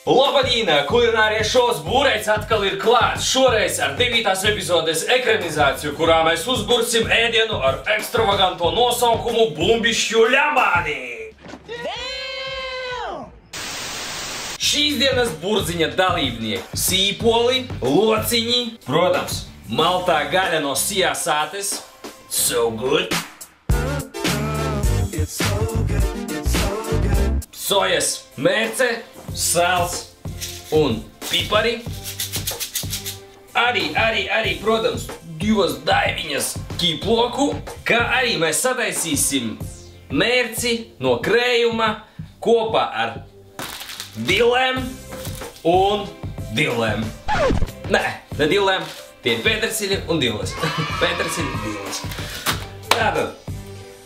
Labadīna, kulinārie šovs Būreits atkal ir klāts. Šoreiz ar 9. epizodes ekranizāciju, kurā mēs uzbursim ēdienu ar ekstravaganto nosaukumu Bumbišķu ļamāni. Šīs dienas burziņa dalībnieki - sīpoli, lociņi, protams, maltā gaļa no sijasātes. So good. Sojas mērce, sāls un pipari. Arī, protams, divas daiviņas kīploku, kā arī mēs sataisīsim mērci no krējuma kopā ar dilēm un dilēm. Nē, ne dilēm, tie ir pētersiļi un diles. Pētersiļi, diles. Tātad.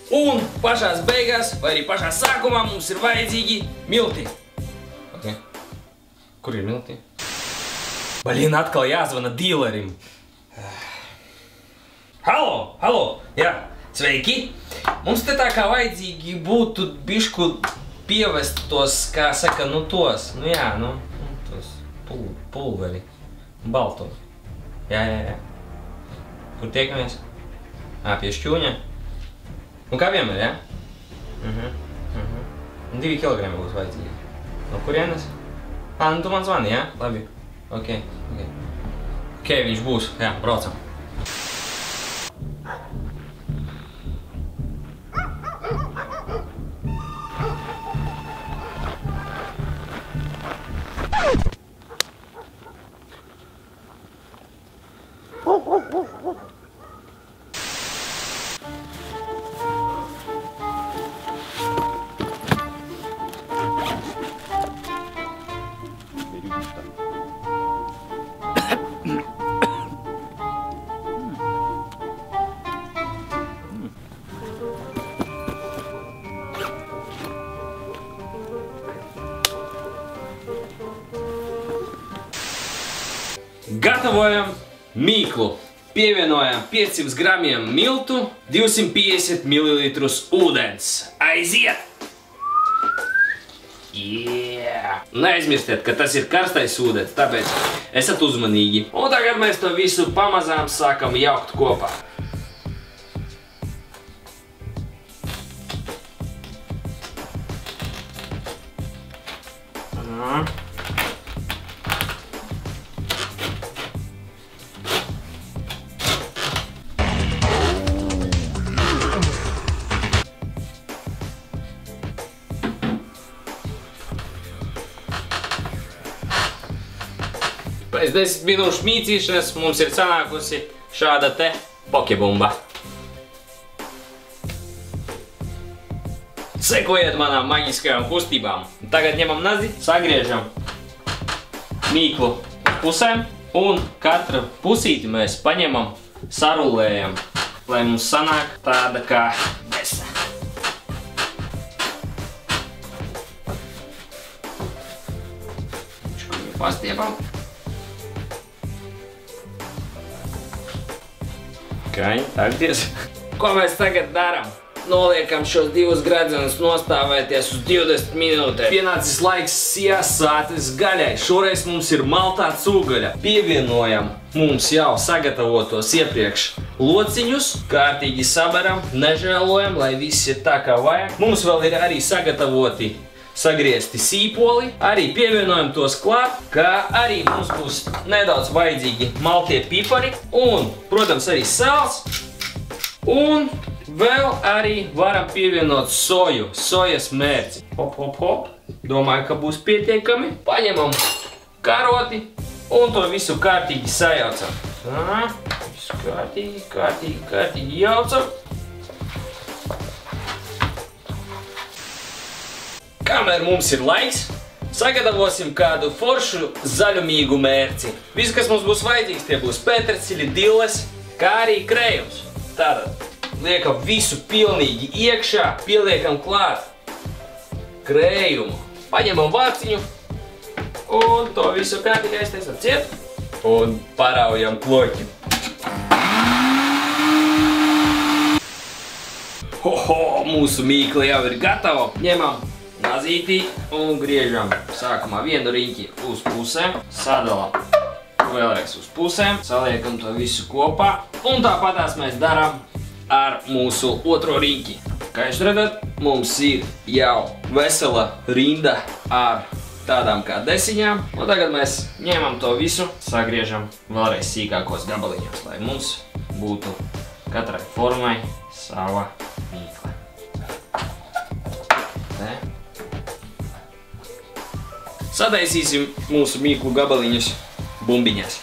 Un pašās beigās, vai arī pašā sākumā mums ir vajadzīgi milti. Okay. Kur ir milti? Balīn, atkal jāzvana dīlerim. Halo, jā, sveiki. Mums te tā kā vajadzīgi būtu bišku pievest tos, kā saka, tos, tos pulveri, balto. Jā. Kur tiekamies? Pie šķūņa. Un kā vienmēr, jā? 2 kilogrami būs vajadzīgi. No kurienes? Nu tu man zvani, jā? Labi. Ok, viņš būs. Jā, braucam. Gatavojam mīklu. Pievienojam 500 gramiem miltu, 250 ml ūdens. Aiziet! Neaizmirstiet, ka tas ir karstais ūdens, tāpēc esat uzmanīgi. Un tagad mēs to visu pamazām sākam jaukt kopā. Pēc 10 minūšu mīcīšanas mums ir sanākusi šāda te pokebumba. Sekojiet manām maģiskajām kustībām. Tagad ņemam nazi, sagriežam mīklu pusēm un katru pusīti mēs paņemam, sarulējam, lai mums sanāk tāda kā desa. Pastiepam. Tāgties. Ko mēs tagad darām? Noliekam šos divus gradzenus nostāvēties uz 20 minūtēm. Pienācis laiks sijasātes gaļai. Šoreiz mums ir maltā cūgaļa. Pievienojam mums jau sagatavotos iepriekš lociņus. Kārtīgi saberam, nežēlojam, lai viss ir tā kā vajag. Mums vēl ir arī sagatavoti sagriezti sīpoli. Arī pievienojam tos klāt, kā arī mums būs nedaudz vajadzīgi maltie pipari un, protams, arī sāls. Un vēl arī varam pievienot soju, sojas mērci. Hop. Domāju, ka būs pietiekami. Paņemam karoti un to visu kārtīgi sajaucam. Visu kārtīgi jaucam. Kamēr mums ir laiks, sagatavosim kādu foršu zaļumīgu mērci. Viss, kas mums būs vajadzīgs, tie būs pētersiļi, diles, kā arī krējums. Tātad liekam visu pilnīgi iekšā, pieliekam klāt krējumu. Paņemam vārciņu un to visu kārtīgi aiztaisam ciet un paraujam kloķi. Mūsu mīkla jau ir gatava. Ņemam kazītī un griežam sākumā vienu riņķi uz pusēm, sadalam vēlreiz uz pusēm, saliekam to visu kopā un tāpatās mēs darām ar mūsu otro riņķi. Kā jūs redzat, mums ir jau vesela rinda ar tādām kā desiņām, un tagad mēs ņemam to visu, sagriežam vēlreiz sīkākos gabaliņos, lai mums būtu katrai formai sava mīkla. Sataisīsim mūsu mīklu gabaliņus bumbiņās.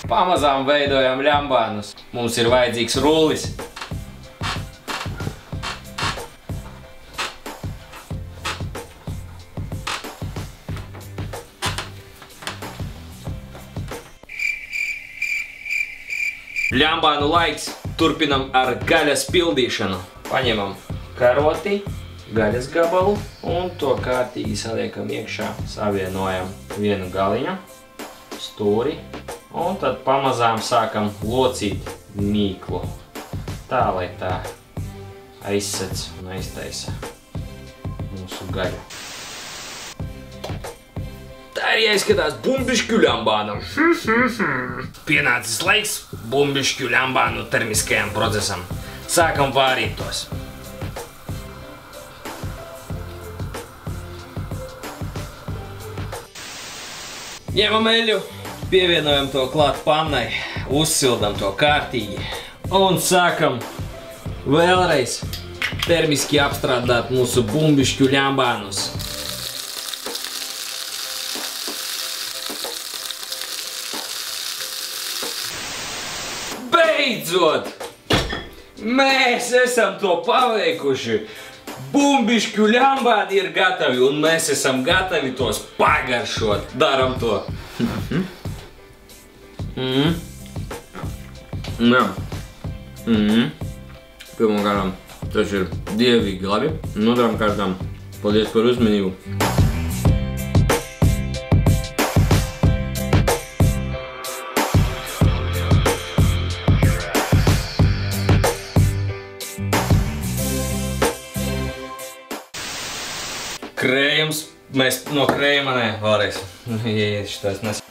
Pamazām veidojam ļambānus. Mums ir vajadzīgs rullis. Ļambānu laiks. Turpinam ar gaļas pildīšanu. Paņemam karoti, gaļas gabalu un to kārtīgi saliekam iekšā. Savienojam vienu galiņu, stūri. Un tad pamazām sākam locīt mīklu, tā lai tā aizsec un aiztaisa mūsu gaļu. Tā ir jāizskatās bumbišķu ļambānam. Pienācis laiks bumbišķu ļambānu termiskajam procesam. Sākam vārīt tos. Ņemam eļļu. Pievienojam to klāt pannai, uzsildam to kārtīgi un sākam vēlreiz termiski apstrādāt mūsu bumbišķu ļambānus. Beidzot! Mēs esam to paveikuši! Bumbišķu ļambāni ir gatavi un mēs esam gatavi tos pagaršot. Daram to! Pirmkārtām, tas ir dievīgi labi. Otrām kārtām, paldies par uzmanību. Krējums, mēs no krējuma, nē, vēlreiz. Šitais nes.